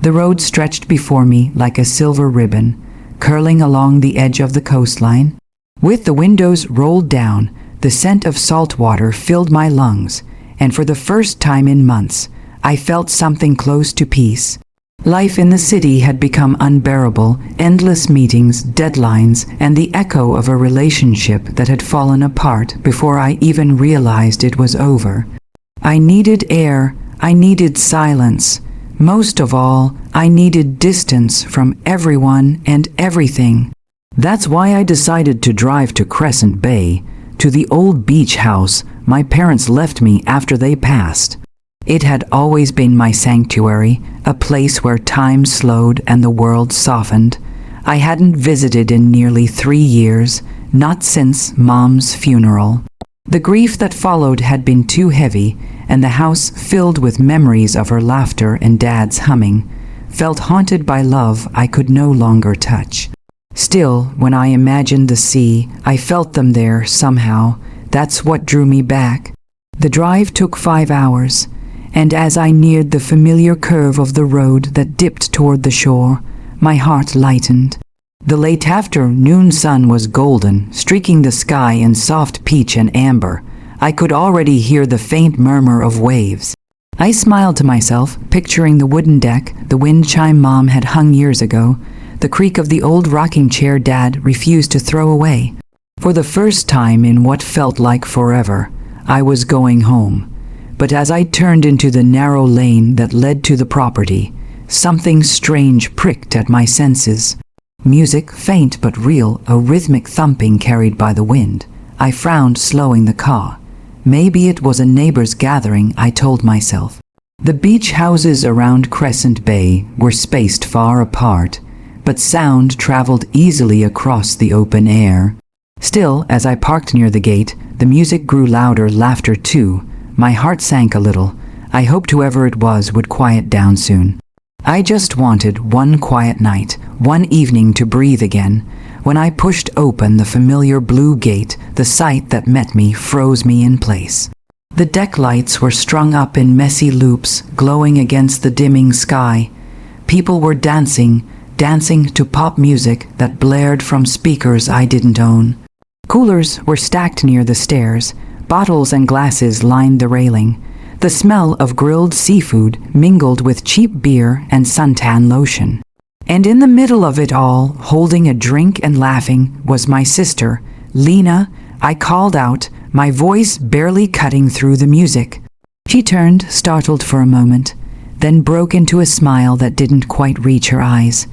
The road stretched before me like a silver ribbon, curling along the edge of the coastline. With the windows rolled down, the scent of salt water filled my lungs, and for the first time in months, I felt something close to peace. Life in the city had become unbearable, endless meetings, deadlines, and the echo of a relationship that had fallen apart before I even realized it was over. I needed air, I needed silence. Most of all, I needed distance from everyone and everything. That's why I decided to drive to Crescent Bay, to the old beach house my parents left me after they passed. It had always been my sanctuary, a place where time slowed and the world softened. I hadn't visited in nearly 3 years, not since Mom's funeral. The grief that followed had been too heavy, and the house, filled with memories of her laughter and Dad's humming, felt haunted by love I could no longer touch. Still, when I imagined the sea, I felt them there somehow. That's what drew me back. The drive took 5 hours, and as I neared the familiar curve of the road that dipped toward the shore, my heart lightened. The late afternoon sun was golden, streaking the sky in soft peach and amber. I could already hear the faint murmur of waves. I smiled to myself, picturing the wooden deck, the wind chime Mom had hung years ago, the creak of the old rocking chair Dad refused to throw away. For the first time in what felt like forever, I was going home. But as I turned into the narrow lane that led to the property, something strange pricked at my senses. Music, faint but real, a rhythmic thumping carried by the wind. I frowned, slowing the car. Maybe it was a neighbor's gathering, I told myself. The beach houses around Crescent Bay were spaced far apart, but sound traveled easily across the open air. Still, as I parked near the gate, the music grew louder, laughter too. My heart sank a little. I hoped whoever it was would quiet down soon. I just wanted one quiet night, one evening to breathe again. When I pushed open the familiar blue gate, the sight that met me froze me in place. The deck lights were strung up in messy loops, glowing against the dimming sky. People were dancing to pop music that blared from speakers I didn't own. Coolers were stacked near the stairs. Bottles and glasses lined the railing. The smell of grilled seafood mingled with cheap beer and suntan lotion. And in the middle of it all, holding a drink and laughing, was my sister, Lena. I called out, my voice barely cutting through the music. She turned, startled for a moment, then broke into a smile that didn't quite reach her eyes.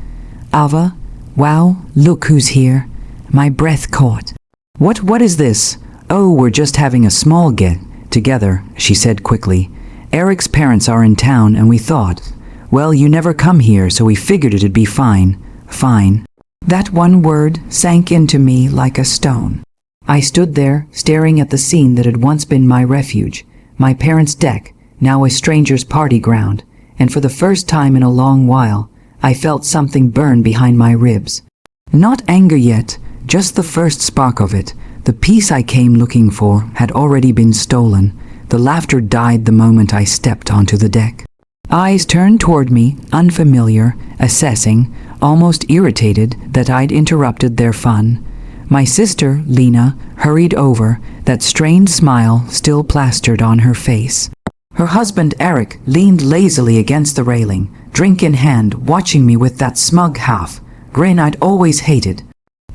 Ava, wow, look who's here. My breath caught. What is this? Oh, we're just having a small get-together, she said quickly. Eric's parents are in town and we thought, well, you never come here, so we figured it'd be fine. Fine. That one word sank into me like a stone. I stood there, staring at the scene that had once been my refuge, my parents' deck, now a stranger's party ground, and for the first time in a long while, I felt something burn behind my ribs. Not anger yet, just the first spark of it. The peace I came looking for had already been stolen. The laughter died the moment I stepped onto the deck. Eyes turned toward me, unfamiliar, assessing, almost irritated that I'd interrupted their fun. My sister, Lena, hurried over, that strained smile still plastered on her face. Her husband, Eric, leaned lazily against the railing, drink in hand, watching me with that smug half-grin I'd always hated.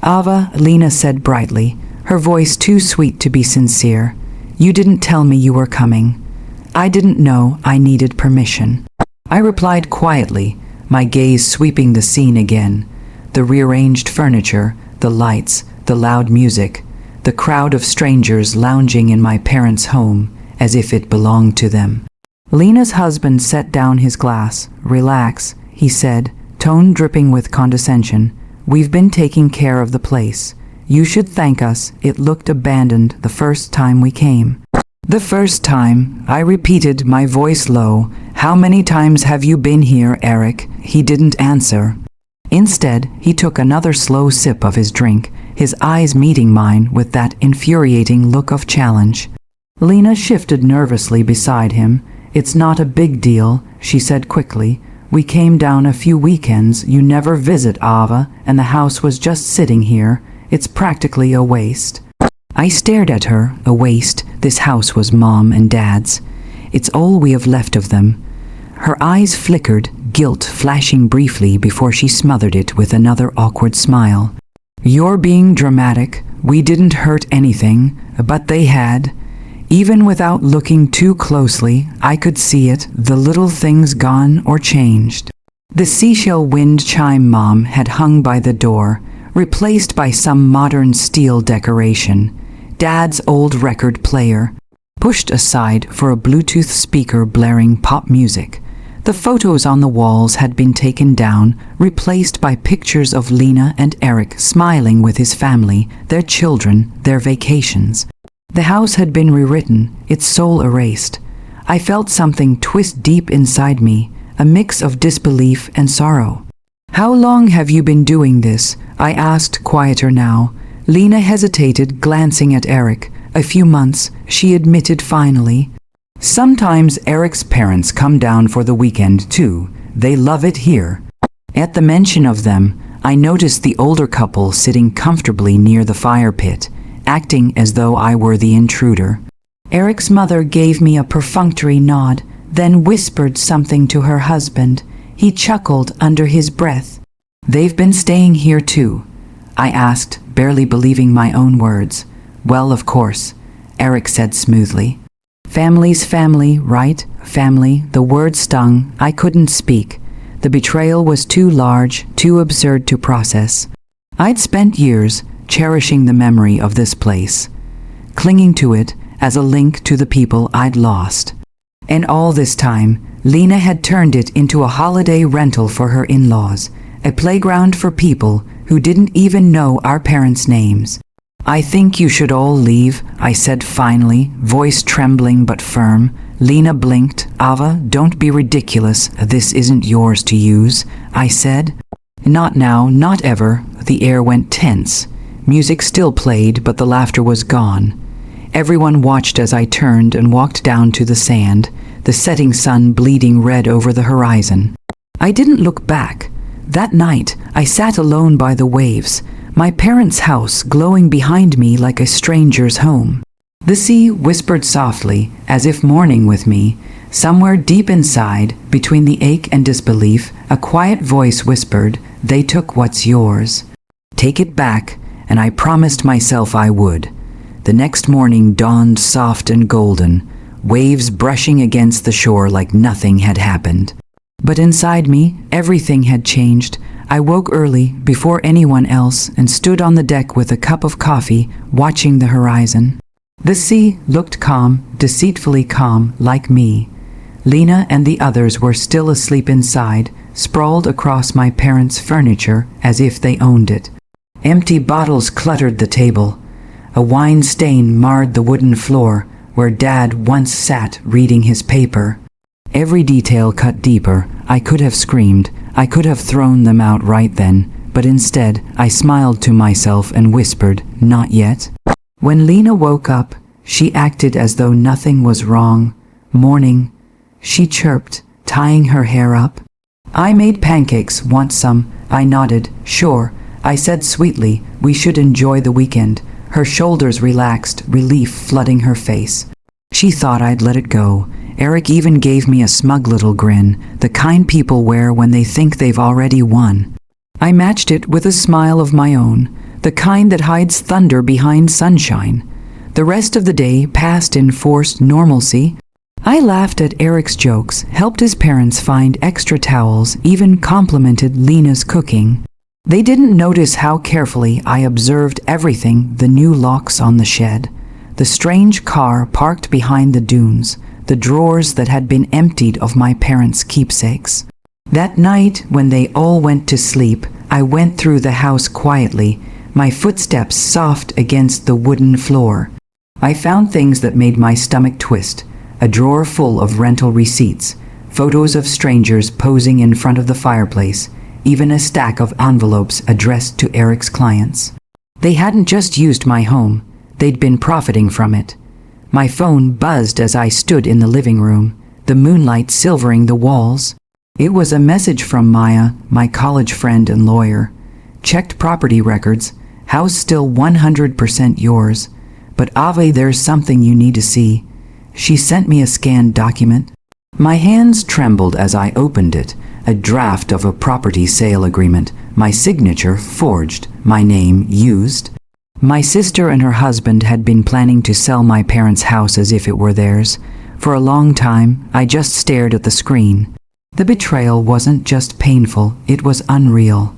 Ava, Lena said brightly, her voice too sweet to be sincere. You didn't tell me you were coming. I didn't know I needed permission. I replied quietly, my gaze sweeping the scene again. The rearranged furniture, the lights, the loud music, the crowd of strangers lounging in my parents' home as if it belonged to them. Lena's husband set down his glass. Relax, he said, tone dripping with condescension. We've been taking care of the place. You should thank us. It looked abandoned the first time we came. The first time, I repeated, my voice low. How many times have you been here, Eric? He didn't answer. Instead, he took another slow sip of his drink, his eyes meeting mine with that infuriating look of challenge. Lena shifted nervously beside him. It's not a big deal, she said quickly. We came down a few weekends. You never visit Ava, and the house was just sitting here. It's practically a waste." I stared at her. A waste. This house was Mom and Dad's. It's all we have left of them. Her eyes flickered, guilt flashing briefly before she smothered it with another awkward smile. "You're being dramatic. We didn't hurt anything, but they had. Even without looking too closely, I could see it, the little things gone or changed." The seashell wind chime Mom had hung by the door, replaced by some modern steel decoration. Dad's old record player, pushed aside for a Bluetooth speaker blaring pop music. The photos on the walls had been taken down, replaced by pictures of Lena and Eric smiling with his family, their children, their vacations. The house had been rewritten, its soul erased. I felt something twist deep inside me, a mix of disbelief and sorrow. "How long have you been doing this?" I asked, quieter now. Lena hesitated, glancing at Eric. "A few months," she admitted finally. "Sometimes Eric's parents come down for the weekend too. They love it here." At the mention of them, I noticed the older couple sitting comfortably near the fire pit, acting as though I were the intruder. Eric's mother gave me a perfunctory nod, then whispered something to her husband. He chuckled under his breath. "They've been staying here too?" I asked, barely believing my own words. "Well, of course," Eric said smoothly. "Family's family, right? Family." The word stung. I couldn't speak. The betrayal was too large, too absurd to process. I'd spent years cherishing the memory of this place, clinging to it as a link to the people I'd lost. And all this time, Lena had turned it into a holiday rental for her in-laws, a playground for people who didn't even know our parents' names. "I think you should all leave," I said finally, voice trembling but firm. Lena blinked. "Ava, don't be ridiculous. This isn't yours to use," I said. "Not now, not ever." The air went tense. Music still played, but the laughter was gone. Everyone watched as I turned and walked down to the sand, the setting sun bleeding red over the horizon. I didn't look back. That night, I sat alone by the waves, my parents' house glowing behind me like a stranger's home. The sea whispered softly, as if mourning with me. Somewhere deep inside, between the ache and disbelief, a quiet voice whispered, "They took what's yours. Take it back," and I promised myself I would. The next morning dawned soft and golden, waves brushing against the shore like nothing had happened. But inside me, everything had changed. I woke early, before anyone else, and stood on the deck with a cup of coffee, watching the horizon. The sea looked calm, deceitfully calm, like me. Lena and the others were still asleep inside, sprawled across my parents' furniture as if they owned it. Empty bottles cluttered the table. A wine stain marred the wooden floor, where Dad once sat reading his paper. Every detail cut deeper. I could have screamed. I could have thrown them out right then, but instead I smiled to myself and whispered, "Not yet." When Lena woke up, she acted as though nothing was wrong. "Morning," she chirped, tying her hair up. "I made pancakes. Want some?" I nodded. "Sure," I said sweetly. "We should enjoy the weekend." Her shoulders relaxed, relief flooding her face. She thought I'd let it go. Eric even gave me a smug little grin, the kind people wear when they think they've already won. I matched it with a smile of my own, the kind that hides thunder behind sunshine. The rest of the day passed in forced normalcy. I laughed at Eric's jokes, helped his parents find extra towels, even complimented Lena's cooking. They didn't notice how carefully I observed everything: the new locks on the shed, the strange car parked behind the dunes, the drawers that had been emptied of my parents' keepsakes. That night, when they all went to sleep, I went through the house quietly, my footsteps soft against the wooden floor. I found things that made my stomach twist: a drawer full of rental receipts, photos of strangers posing in front of the fireplace, even a stack of envelopes addressed to Eric's clients. They hadn't just used my home, they'd been profiting from it. My phone buzzed as I stood in the living room, the moonlight silvering the walls. It was a message from Maya, my college friend and lawyer. Checked property records. House still 100% yours. But Ave, there's something you need to see. She sent me a scanned document. My hands trembled as I opened it. A draft of a property sale agreement. My signature forged. My name used. My sister and her husband had been planning to sell my parents' house as if it were theirs. For a long time, I just stared at the screen. The betrayal wasn't just painful, it was unreal.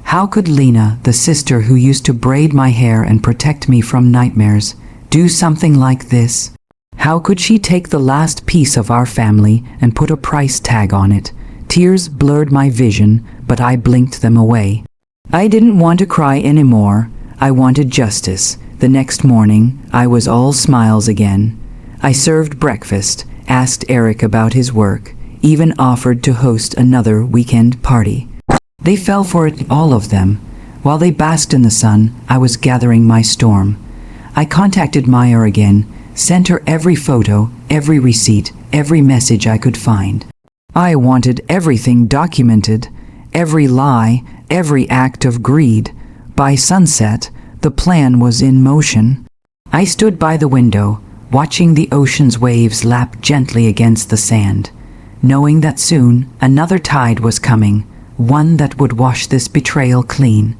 How could Lena, the sister who used to braid my hair and protect me from nightmares, do something like this? How could she take the last piece of our family and put a price tag on it? Tears blurred my vision, but I blinked them away. I didn't want to cry anymore. I wanted justice. The next morning, I was all smiles again. I served breakfast, asked Eric about his work, even offered to host another weekend party. They fell for it, all of them. While they basked in the sun, I was gathering my storm. I contacted Maya again, sent her every photo, every receipt, every message I could find. I wanted everything documented, every lie, every act of greed. By sunset, the plan was in motion. I stood by the window, watching the ocean's waves lap gently against the sand, knowing that soon another tide was coming, one that would wash this betrayal clean.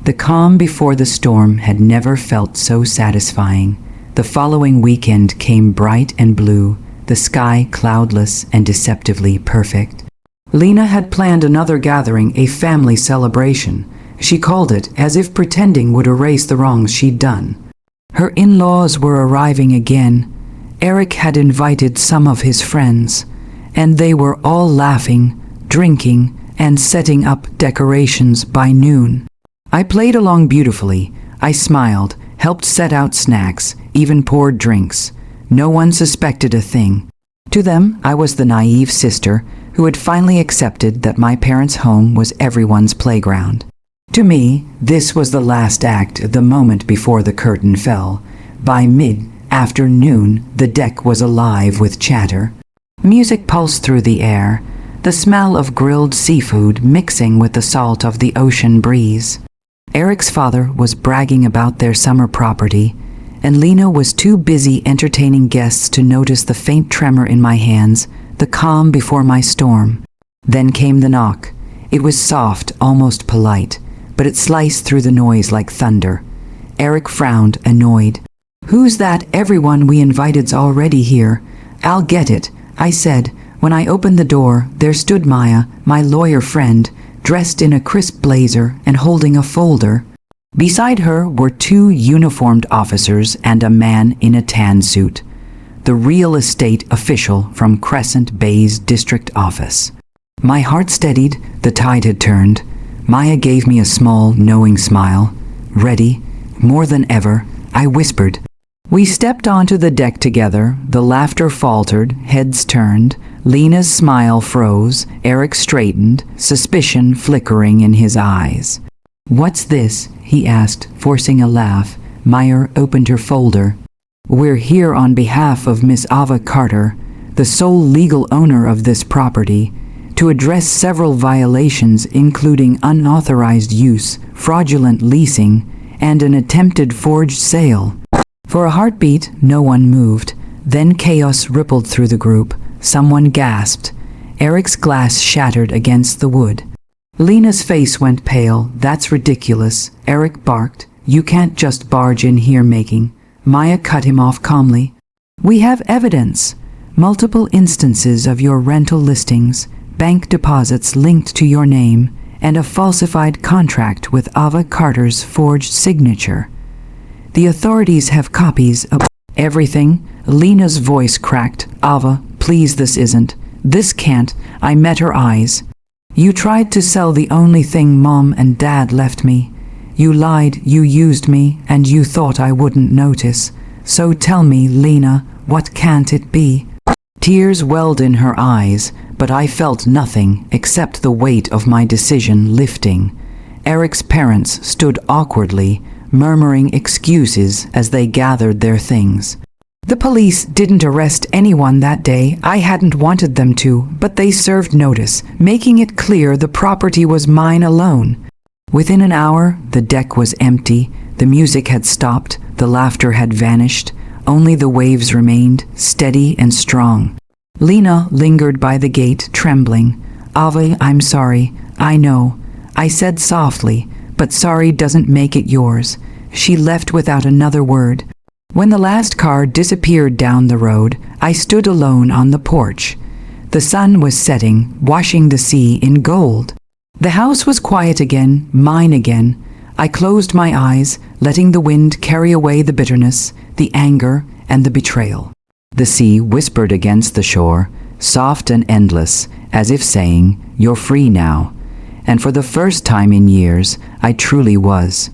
The calm before the storm had never felt so satisfying. The following weekend came bright and blue, the sky cloudless and deceptively perfect. Lena had planned another gathering, a family celebration. She called it as if pretending would erase the wrongs she'd done. Her in-laws were arriving again. Eric had invited some of his friends, and they were all laughing, drinking, and setting up decorations by noon. I played along beautifully. I smiled, helped set out snacks, even poured drinks. No one suspected a thing. To them, I was the naive sister who had finally accepted that my parents' home was everyone's playground. To me, this was the last act, the moment before the curtain fell. By mid-afternoon, the deck was alive with chatter. Music pulsed through the air, the smell of grilled seafood mixing with the salt of the ocean breeze. Eric's father was bragging about their summer property, and Lena was too busy entertaining guests to notice the faint tremor in my hands, the calm before my storm. Then came the knock. It was soft, almost polite, but it sliced through the noise like thunder. Eric frowned, annoyed. "Who's that? Everyone we invited's already here." "I'll get it," I said. When I opened the door, there stood Maya, my lawyer friend, dressed in a crisp blazer and holding a folder. Beside her were two uniformed officers and a man in a tan suit. The real estate official from Crescent Bay's district office. My heart steadied, the tide had turned. Maya gave me a small, knowing smile. "Ready?" More than ever, I whispered. We stepped onto the deck together. The laughter faltered, heads turned. Lena's smile froze. Eric straightened, suspicion flickering in his eyes. "What's this?" he asked, forcing a laugh. Maya opened her folder. "We're here on behalf of Miss Ava Carter, the sole legal owner of this property, to address several violations including unauthorized use, fraudulent leasing, and an attempted forged sale." For a heartbeat, no one moved. Then chaos rippled through the group. Someone gasped. Eric's glass shattered against the wood. Lena's face went pale. "That's ridiculous," Eric barked. "You can't just barge in here making." Maya cut him off calmly. "We have evidence. Multiple instances of your rental listings, bank deposits linked to your name, and a falsified contract with Ava Carter's forged signature. The authorities have copies of everything." Lena's voice cracked. "Ava, please, this isn't. This can't." I met her eyes. "You tried to sell the only thing Mom and Dad left me. You lied, you used me, and you thought I wouldn't notice. So tell me, Lena, what can't it be?" Tears welled in her eyes, but I felt nothing except the weight of my decision lifting. Eric's parents stood awkwardly, murmuring excuses as they gathered their things. The police didn't arrest anyone that day. I hadn't wanted them to, but they served notice, making it clear the property was mine alone. Within an hour, the deck was empty, the music had stopped, the laughter had vanished, only the waves remained, steady and strong. Lena lingered by the gate, trembling. "Ave, I'm sorry. I know," I said softly, "but sorry doesn't make it yours." She left without another word. When the last car disappeared down the road, I stood alone on the porch. The sun was setting, washing the sea in gold. The house was quiet again, mine again. I closed my eyes, letting the wind carry away the bitterness, the anger, and the betrayal. The sea whispered against the shore, soft and endless, as if saying, "You're free now." And for the first time in years, I truly was.